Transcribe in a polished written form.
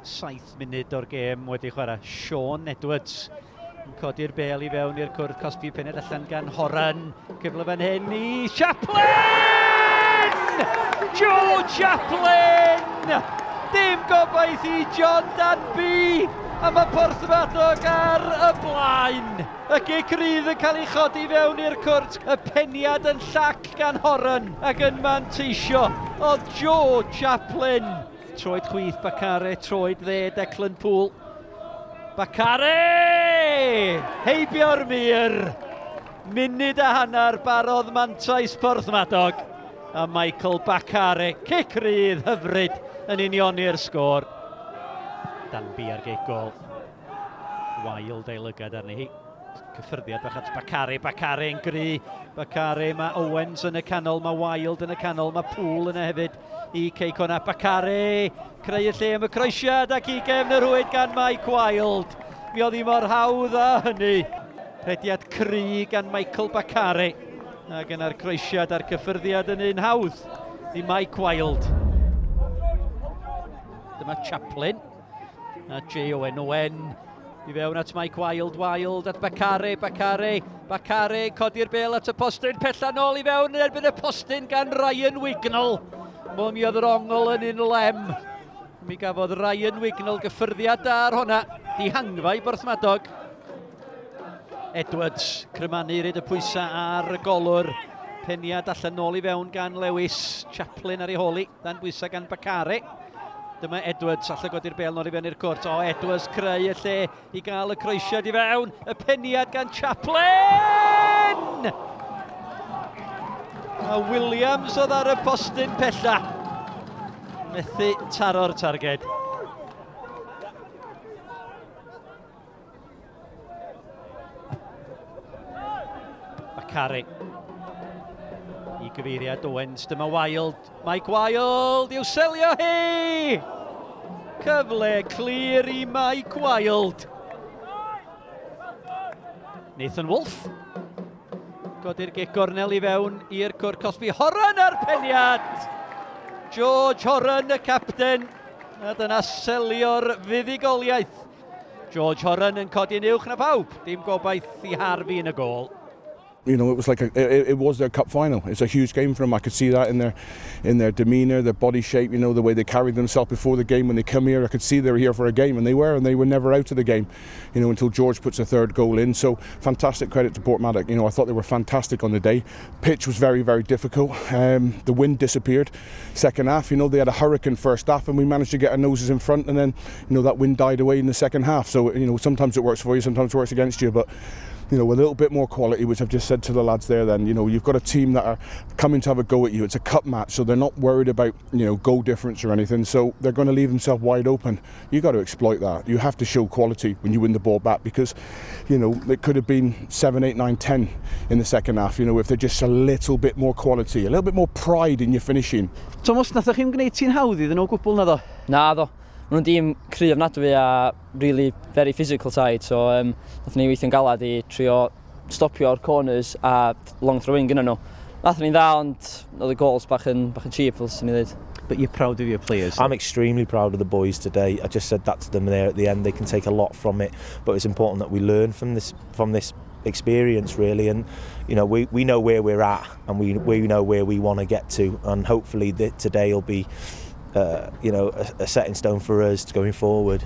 7 munud o'r gêm wedi chwarae. Sean Edwards yn codi'r bel i fewn i'r cwrdd Cosby pened allan gan Horan. Cyfle fan hyn i Chaplin! Joe Chaplin! Dim gobaith i John Danby! A mae Porthmadog ar y blaen. Y gic rydd yn cael ei chodi fewn i'r cwrt. Y peniad yn llac gan Horan ac yn manteisio o Joe Chaplin. Troed chwith Bacare, troed dde Declan Poole. Bacare! Heibio'r mur. Munud a hanner barodd mantais Porthmadog. A Michael Bacare, cic rydd hyfryd yn unioni'r sgôr. Danby ar geic gol. Wild ei lygad arni hi. Cyffyrddiad bach at Bacare, Bacare yn gry. Bacare, mae Owens yn y canol, mae Wild yn y canol, mae Poole yna hefyd i Ceicona. Bacare, creu y lle am y croesiad ac i gefn y rwyd gan Mike Wild. Mi oedd hi mor hawdd â hynny. Rhediad cry gan Michael Bacare. Ac yna'r croesiad a'r cyffyrddiad yn un hawdd i Mike Wild. Dyma Chaplin. A J. Owen i fewn at Mike Wild, Wild at Bacare, Bacare, Bacare, codi'r bel at y postyn, pella nôl i fewn yn erbyn y postyn gan Ryan Wignall. Mi oedd yr ongl yn un lem. Mi gafodd Ryan Wignall gyffyrddiad ar honna, dihangfa i Porthmadog. Edwards, crymanu ryd y pwysau ar y golwr. Peniad allan nôl i fewn gan Lewis, Chaplin ar ei holi, dan bwysau gan Bacare. Dyma Edwards, allai godi'r bel nôl i fewn i'r cwrt. O, Edwards creu y lle i gael y croesiad i fewn. Y peniad gan Chaplin! A Williams oedd ar y postyn pella. Methu taro'r targed. Bacare. I gyfeiriad Owens, dyma Wild. Mike Wild i'w selio hi! Cyfle clir i Mike Wild. Nathan Wolff. Godi'r gic gornel i fewn i'r cwrt Cosby. Horan ar peniad! George Horan, y capten. A dyna selio'r fuddugoliaeth. George Horan yn codi'n uwch na pawb. Dim gobaith i harfu yn y gol. You know, it was like it was their cup final. It's a huge game for them. I could see that in their demeanour, their body shape. You know, the way they carried themselves before the game when they come here. I could see they were here for a game, and they were never out of the game. You know, until George puts a third goal in. So fantastic credit to Porthmadog. You know, I thought they were fantastic on the day. Pitch was very, very difficult. The wind disappeared. Second half, you know, they had a hurricane first half, and we managed to get our noses in front, and then you know that wind died away in the second half. So you know, sometimes it works for you, sometimes it works against you, but. You know, a little bit more quality, which I've just said to the lads there then, you know, you've got a team that are coming to have a go at you. It's a cup match, so they're not worried about, you know, goal difference or anything, so they're going to leave themselves wide open. You've got to exploit that. You have to show quality when you win the ball back because, you know, it could have been 7, 8, 9, 10 in the second half, you know, if they're just a little bit more quality, a little bit more pride in your finishing. Thomas, nathoch chi'n gwneud ti'n hawdd iddyn nhw gwbl na ddo? Na ddo. Maen nhw'n dîm cry ofnadwy a really very physical side, so nath ni weithio'n galad i trio stopio'r corners a long throw-in gyda nhw. Nath ni'n dda, ond oedd y goals bach yn cheap, fel sy'n ni ddweud. But you're proud of your players? I'm extremely proud of the boys today. I just said that to them there at the end. They can take a lot from it, but it's important that we learn from this experience really, and you know we know where we're at and we know where we want to get to, and hopefully today will be you know, a setting stone for us going forward.